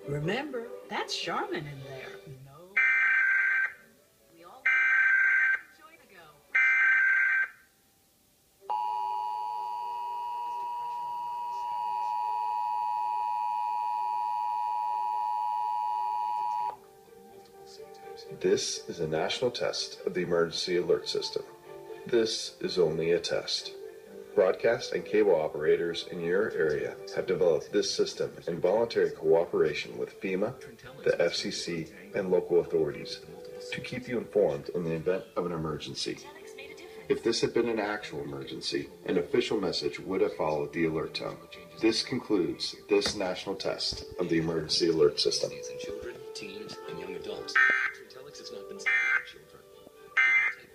Remember, that's Charmin in there. No. We all enjoy the go. This is a national test of the emergency alert system. This is only a test. Broadcast and cable operators in your area have developed this system in voluntary cooperation with FEMA, the FCC, and local authorities to keep you informed in the event of an emergency. If this had been an actual emergency, an official message would have followed the alert tone. This concludes this national test of the emergency alert system. Children, teens, and young adults. Telex has not been